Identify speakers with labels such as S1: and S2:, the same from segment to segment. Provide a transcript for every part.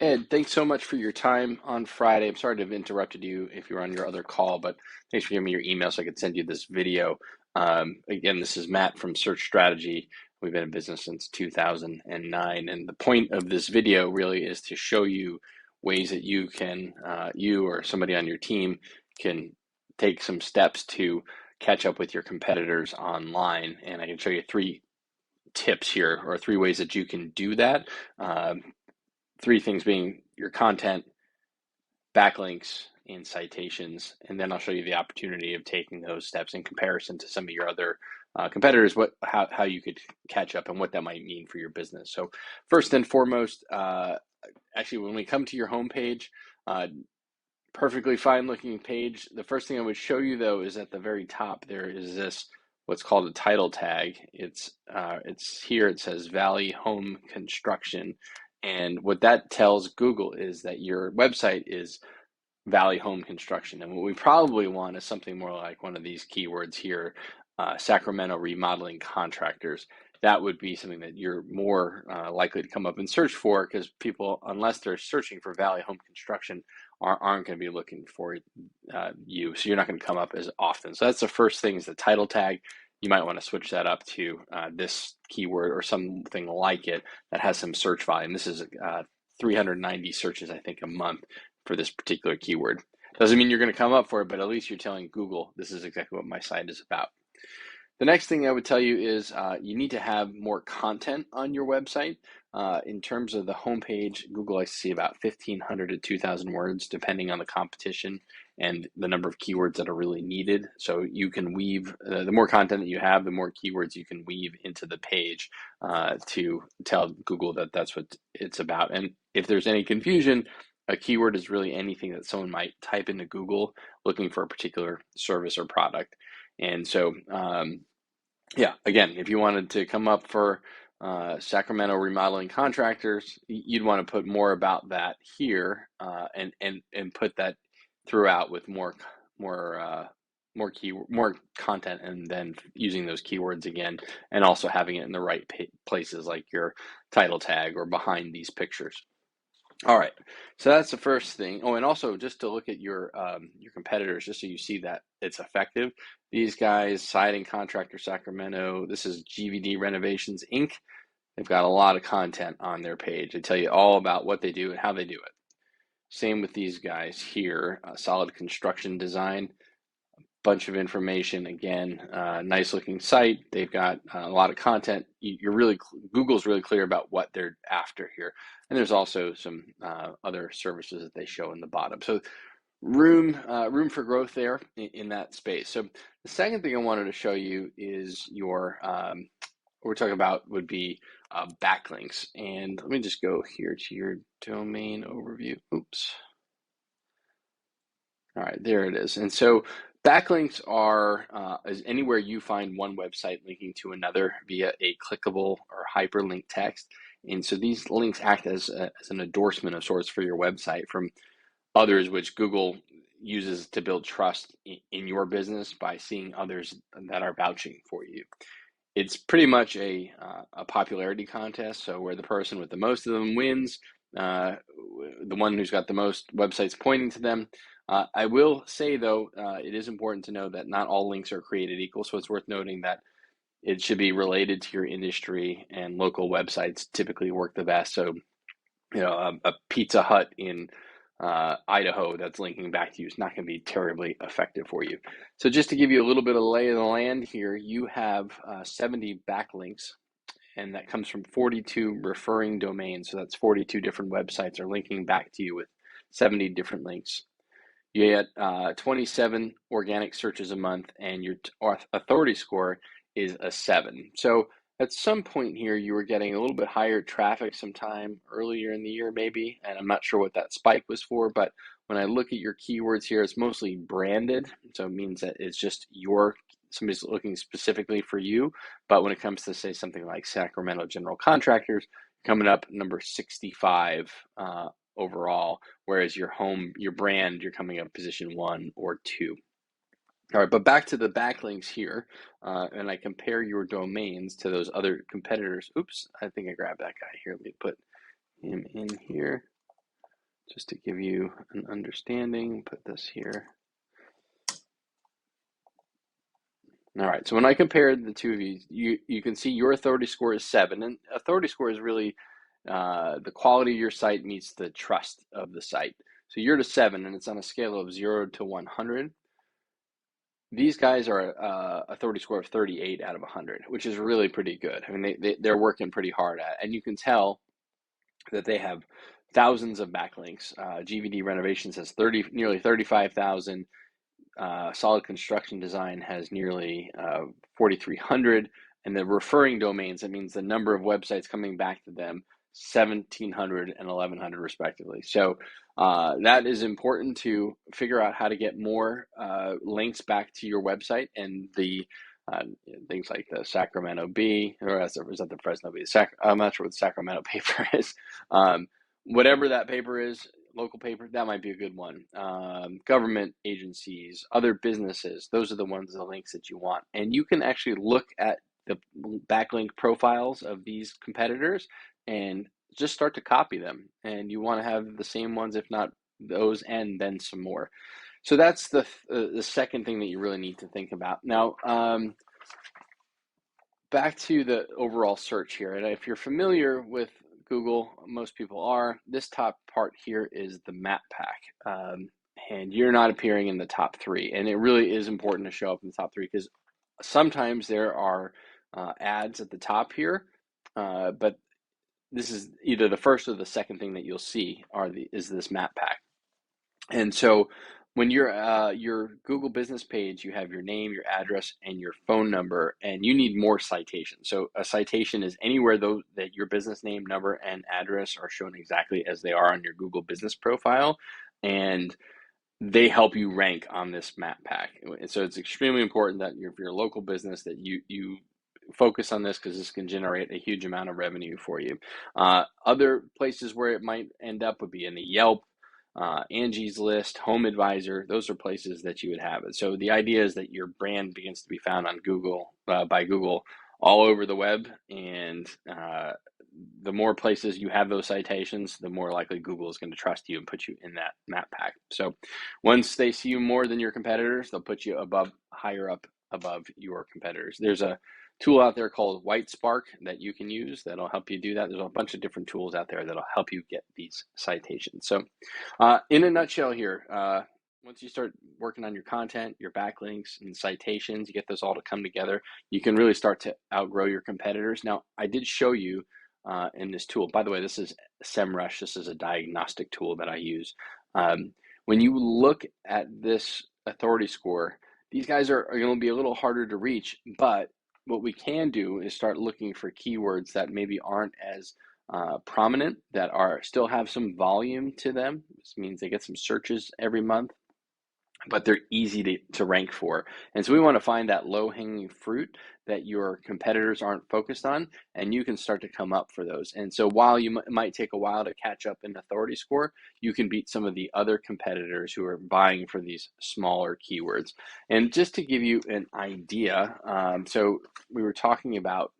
S1: Ed, thanks so much for your time on Friday. I'm sorry to have interrupted you if you were on your other call, but thanks for giving me your email so I could send you this video. Again, this is Matt from Search Strategy. We've been in business since 2009, and the point of this video really is to show you ways that you or somebody on your team can take some steps to catch up with your competitors online. And I can show you three tips here, or three ways that you can do that. Three things being your content, backlinks, and citations, and then I'll show you the opportunity of taking those steps in comparison to some of your other competitors, how you could catch up and what that might mean for your business. So first and foremost, actually, when we come to your homepage, uh, perfectly fine looking page. The first thing I would show you though is at the very top there is this what's called a title tag. It's here. It says Valley Home Construction, and what that tells Google is that your website is Valley Home Construction. And what we probably want is something more like one of these keywords here, Sacramento Remodeling Contractors. That would be something that you're more likely to come up and search for, because people, unless they're searching for Valley Home Construction, aren't going to be looking for you. So you're not going to come up as often. So that's the first thing, is the title tag. You might want to switch that up to this keyword or something like it that has some search volume. This is 390 searches, I think, a month for this particular keyword. Doesn't mean you're going to come up for it, but at least you're telling Google, this is exactly what my site is about. The next thing I would tell you is you need to have more content on your website. In terms of the homepage, Google likes to see about 1,500 to 2,000 words, depending on the competition and the number of keywords that are really needed. So you can weave, the more content that you have, the more keywords you can weave into the page to tell Google that that's what it's about. And if there's any confusion, a keyword is really anything that someone might type into Google looking for a particular service or product. And so, yeah, again, if you wanted to come up for Sacramento Remodeling Contractors, you'd want to put more about that here, and put that throughout with more content, and then using those keywords again, and also having it in the right places like your title tag or behind these pictures. All right, so that's the first thing. Oh, and also just to look at your competitors, just so you see that it's effective. These guys, Siding Contractor Sacramento. This is GVD Renovations Inc. They've got a lot of content on their page. They tell you all about what they do and how they do it. Same with these guys here, Solid Construction Design. Bunch of information. Again, nice looking site. They've got a lot of content. Google's really clear about what they're after here. And there's also some other services that they show in the bottom. So room for growth there in that space. So the second thing I wanted to show you is what we're talking about would be backlinks. And let me just go here to your domain overview. Oops. All right, there it is. And so backlinks are is anywhere you find one website linking to another via a clickable or hyperlink text. And so these links act as an endorsement of sorts for your website from others, which Google uses to build trust in your business by seeing others that are vouching for you. It's pretty much a popularity contest. So where the person with the most of them wins, the one who's got the most websites pointing to them. I will say, though, it is important to know that not all links are created equal. So it's worth noting that it should be related to your industry, and local websites typically work the best. So, a Pizza Hut in Idaho that's linking back to you is not going to be terribly effective for you. So just to give you a little bit of lay of the land here, you have 70 backlinks, and that comes from 42 referring domains. So that's 42 different websites are linking back to you with 70 different links. You get 27 organic searches a month, and your authority score is a 7. So at some point here, you were getting a little bit higher traffic sometime earlier in the year, maybe, and I'm not sure what that spike was for, but when I look at your keywords here, it's mostly branded, so it means that it's just somebody's looking specifically for you. But when it comes to, say, something like Sacramento General Contractors, coming up number 65 overall, whereas your brand, you're coming up position 1 or 2. All right, but back to the backlinks here, and I compare your domains to those other competitors. Oops, I think I grabbed that guy here. Let me put him in here. just to give you an understanding, put this here. All right, so when I compared the two of you can see your authority score is 7, and authority score is really the quality of your site meets the trust of the site. So you're to 7, and it's on a scale of 0 to 100. These guys are authority score of 38 out of 100, which is really pretty good. I mean, they're working pretty hard at it, and you can tell that they have thousands of backlinks. GVD Renovations has nearly 35,000. Solid Construction Design has nearly 4,300, and the referring domains, that means the number of websites coming back to them, 1,700 and 1,100 respectively. So that is important to figure out how to get more links back to your website, and the things like the Sacramento Bee, or is that the Fresno Bee? I'm not sure what the Sacramento paper is. Whatever that paper is, local paper, that might be a good one. Government agencies, other businesses, those are the links that you want. And you can actually look at the backlink profiles of these competitors and just start to copy them. And you want to have the same ones, if not those, and then some more. So that's the second thing that you really need to think about. Now, back to the overall search here. And if you're familiar with Google, most people are, this top part here is the map pack. And you're not appearing in the top 3. And it really is important to show up in the top 3 because sometimes there are ads at the top here, but this is either the first or the second thing that you'll see is this map pack. And so when you're your Google business page, you have your name, your address, and your phone number, and you need more citations. So a citation is anywhere that your business name, number, and address are shown exactly as they are on your Google business profile, and they help you rank on this map pack. So it's extremely important that if you're a local business that you focus on this, because this can generate a huge amount of revenue for you. Other places where it might end up would be in the Yelp, Angie's List, Home Advisor. Those are places that you would have it. So the idea is that your brand begins to be found on Google, by Google, all over the web, and the more places you have those citations, the more likely Google is going to trust you and put you in that map pack. So once they see you more than your competitors, they'll put you higher up above your competitors. There's a tool out there called White Spark that you can use that'll help you do that. There's a bunch of different tools out there that'll help you get these citations. So in a nutshell here, once you start working on your content, your backlinks, and citations, you get those all to come together, you can really start to outgrow your competitors. Now, I did show you in this tool. By the way, this is SEMrush. This is a diagnostic tool that I use. When you look at this authority score, these guys are going to be a little harder to reach, but what we can do is start looking for keywords that maybe aren't as prominent, that still have some volume to them. This means they get some searches every month, but they're easy to rank for. And so we want to find that low-hanging fruit that your competitors aren't focused on, and you can start to come up for those. And so while it might take a while to catch up in authority score, you can beat some of the other competitors who are vying for these smaller keywords. And just to give you an idea, so we were talking about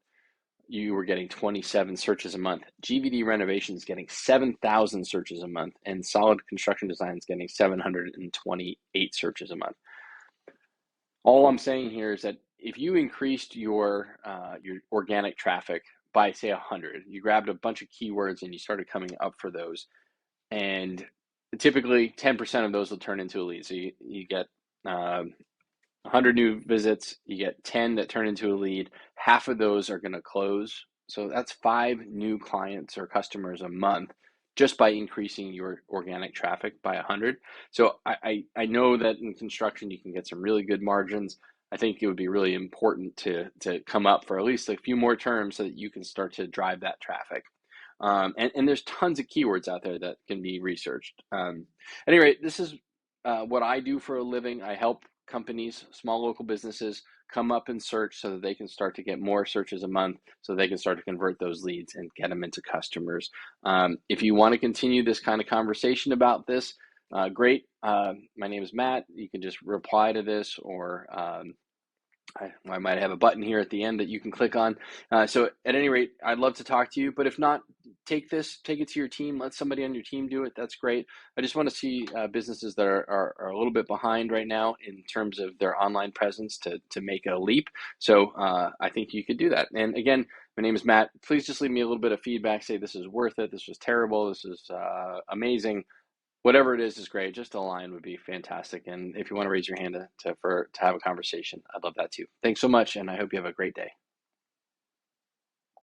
S1: you were getting 27 searches a month. GVD Renovations getting 7,000 searches a month, and Solid Construction Design is getting 728 searches a month. All I'm saying here is that if you increased your organic traffic by, say, 100, you grabbed a bunch of keywords and you started coming up for those, and typically 10% of those will turn into a lead. So you get 100 new visits, you get 10 that turn into a lead. Half of those are going to close. So that's 5 new clients or customers a month just by increasing your organic traffic by 100. So I know that in construction you can get some really good margins. I think it would be really important to come up for at least a few more terms so that you can start to drive that traffic. And there's tons of keywords out there that can be researched. At any rate, this is what I do for a living. I help companies, small local businesses, come up in search so that they can start to get more searches a month, so they can start to convert those leads and get them into customers. If you want to continue this kind of conversation about this, great. My name is Matt. You can just reply to this or I might have a button here at the end that you can click on. So at any rate, I'd love to talk to you, but if not, take it to your team, let somebody on your team do it. That's great. I just want to see businesses that are a little bit behind right now in terms of their online presence to make a leap. So I think you could do that. And again, my name is Matt. Please just leave me a little bit of feedback. Say this is worth it. This was terrible. This is amazing. Whatever it is great. Just a line would be fantastic. And if you want to raise your hand to have a conversation, I'd love that too. Thanks so much, and I hope you have a great day.